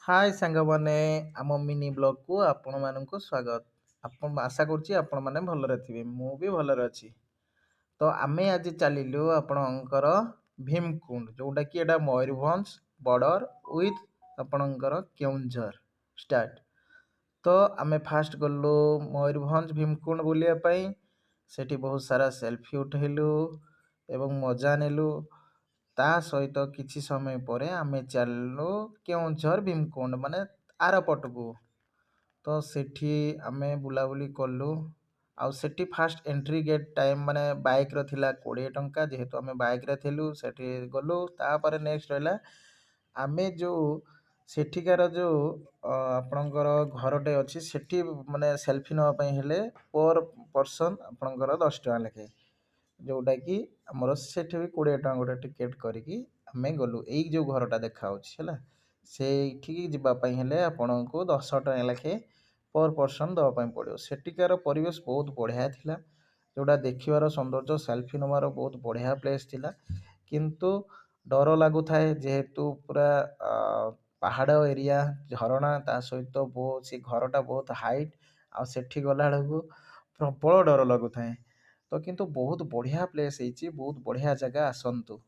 ହାଏ ସାଙ୍ଗମାନେ, ଆମ ମିନି ବ୍ଲଗକୁ ଆପଣମାନଙ୍କୁ ସ୍ୱାଗତ। ଆଶା କରୁଛି ଆପଣମାନେ ଭଲରେ ଥିବେ। ମୁଁ ବି ଭଲରେ ଅଛି। ତ ଆମେ ଆଜି ଚାଲିଲୁ ଆପଣଙ୍କର ଭୀମକୁଣ୍ଡ, ଯୋଉଟାକି ଏଇଟା ମୟୂରଭଞ୍ଜ ବର୍ଡର ୱିଥ୍ ଆପଣଙ୍କର କେଉଁଝର ଷ୍ଟାର୍ଟ। ତ ଆମେ ଫାଷ୍ଟ ଗଲୁ ମୟୂରଭଞ୍ଜ ଭୀମକୁଣ୍ଡ ବୁଲିବା ପାଇଁ। ସେଠି ବହୁତ ସାରା ସେଲ୍ଫି ଉଠେଇଲୁ ଏବଂ ମଜା ନେଲୁ। ତା ସହିତ କିଛି ସମୟ ପରେ ଆମେ ଚାଲିଲୁ କେଉଁଝର ଭୀମକୁଣ୍ଡ ମାନେ ଆର ପଟକୁ। ତ ସେଠି ଆମେ ବୁଲାବୁଲି କଲୁ। ଆଉ ସେଠି ଫାଷ୍ଟ ଏଣ୍ଟ୍ରି ଗେଟ୍ ଟାଇମ୍ ମାନେ ବାଇକ୍ର ଥିଲା 20 ଟଙ୍କା, ଯେହେତୁ ଆମେ ବାଇକ୍ରେ ଥିଲୁ ସେଠି ଗଲୁ। ତାପରେ ନେକ୍ସଟ ରହିଲା ଆମେ ଯେଉଁ ସେଠିକାର ଯେଉଁ ଆପଣଙ୍କର ଘରଟେ ଅଛି, ସେଠି ମାନେ ସେଲ୍ଫି ନେବା ପାଇଁ ହେଲେ ପର୍ ପର୍ସନ୍ ଆପଣଙ୍କର 10 ଟଙ୍କା ଲେଖେ, ଯେଉଁଟାକି ଆମର ସେଠି ବି 20 ଟଙ୍କା ଗୋଟେ ଟିକେଟ୍ କରିକି ଆମେ ଗଲୁ। ଏଇ ଯେଉଁ ଘରଟା ଦେଖାହେଉଛି ହେଲା, ସେଇଠିକି ଯିବା ପାଇଁ ହେଲେ ଆପଣଙ୍କୁ 10 ଟଙ୍କା ଲେଖେ ପର୍ ପର୍ସନ୍ ଦେବା ପାଇଁ ପଡ଼ିବ। ସେଠିକାର ପରିବେଶ ବହୁତ ବଢ଼ିଆ ଥିଲା, ଯେଉଁଟା ଦେଖିବାର ସୌନ୍ଦର୍ଯ୍ୟ, ସେଲ୍ଫି ନେବାର ବହୁତ ବଢ଼ିଆ ପ୍ଲେସ୍ ଥିଲା। କିନ୍ତୁ ଡର ଲାଗୁଥାଏ, ଯେହେତୁ ପୁରା ପାହାଡ଼ ଏରିଆ, ଝରଣା, ତା ସହିତ ସେ ଘରଟା ବହୁତ ହାଇଟ୍। ଆଉ ସେଠି ଗଲାବେଳକୁ ପ୍ରବଳ ଡର ଲାଗୁଥାଏ। ତ କିନ୍ତୁ ବହୁତ ବଢ଼ିଆ ପ୍ଲେସ୍ ହେଇଛି, ବହୁତ ବଢ଼ିଆ ଜାଗା, ଆସନ୍ତୁ।